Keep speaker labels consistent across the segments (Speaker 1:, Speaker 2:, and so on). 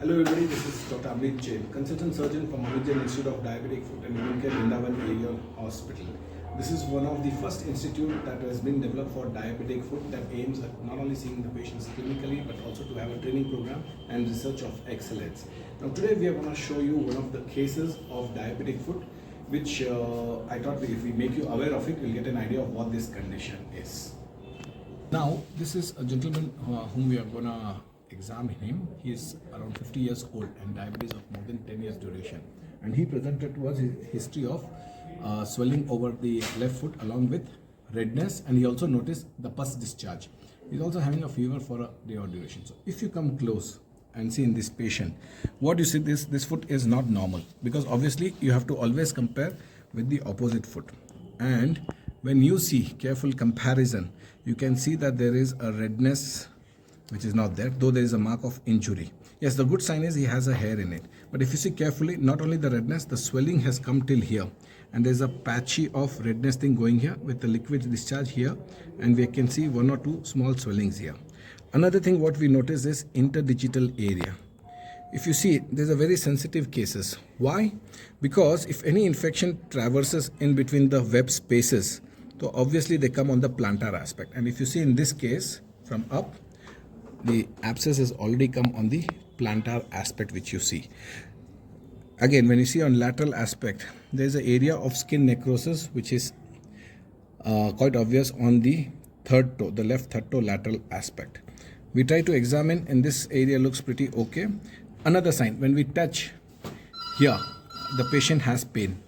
Speaker 1: Hello everybody, this is Dr. Amit Jain, consultant surgeon from Amit Jain Institute of Diabetic Foot and Brindhavvan Areion Hospital. This is one of the first institute that has been developed for diabetic foot that aims at not only seeing the patients clinically but also to have a training program and research of excellence. Now today we are going to show you one of the cases of diabetic foot which I thought if we make you aware of it, you'll get an idea of what this condition is. Now this is a gentleman whom we are going to examine him. He is around 50 years old and diabetes of more than 10 years duration, and he presented to us his history of swelling over the left foot along with redness, and he also noticed the pus discharge. He's also having a fever for a day or duration. So if you come close and see in this patient, what you see, this foot is not normal, because obviously you have to always compare with the opposite foot, and when you see careful comparison, you can see that there is a redness which is not there, though there is a mark of injury. Yes, the good sign is he has a hair in it. But if you see carefully, not only the redness, the swelling has come till here. And there's a patchy of redness thing going here with the liquid discharge here. And we can see one or two small swellings here. Another thing what we notice is interdigital area. If you see, there's a very sensitive cases. Why? Because if any infection traverses in between the web spaces, so obviously they come on the plantar aspect. And if you see in this case, from up, the abscess has already come on the plantar aspect which you see. Again, when you see on lateral aspect, there is an area of skin necrosis which is quite obvious on the third toe, the left third toe lateral aspect. We try to examine, and this area looks pretty okay. Another sign, when we touch here, the patient has pain.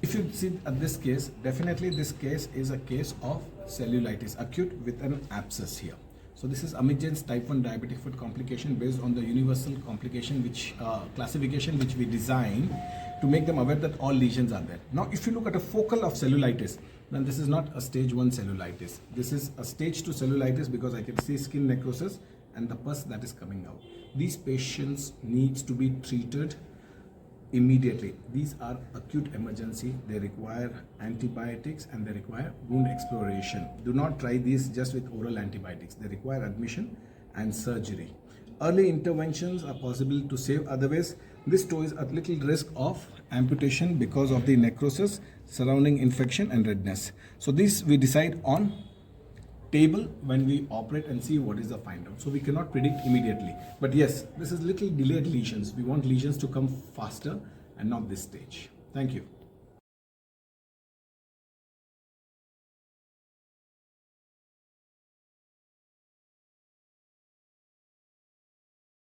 Speaker 1: If you see at this case, definitely this case is a case of cellulitis, acute with an abscess here. So this is Amit Jain's type 1 diabetic foot complication based on the universal complication which classification which we designed to make them aware that all lesions are there. Now if you look at a focal of cellulitis, then this is not a stage 1 cellulitis. This is a stage 2 cellulitis because I can see skin necrosis and the pus that is coming out. These patients needs to be treated immediately. These are acute emergency. They require antibiotics and they require wound exploration. Do not try these just with oral antibiotics. They require admission and surgery. Early interventions are possible to save. Otherwise, this toe is at little risk of amputation because of the necrosis surrounding infection and redness. So this we decide on table when we operate and see what is the find out. So we cannot predict immediately. But yes, this is little delayed lesions. We want lesions to come faster and not this stage. Thank you.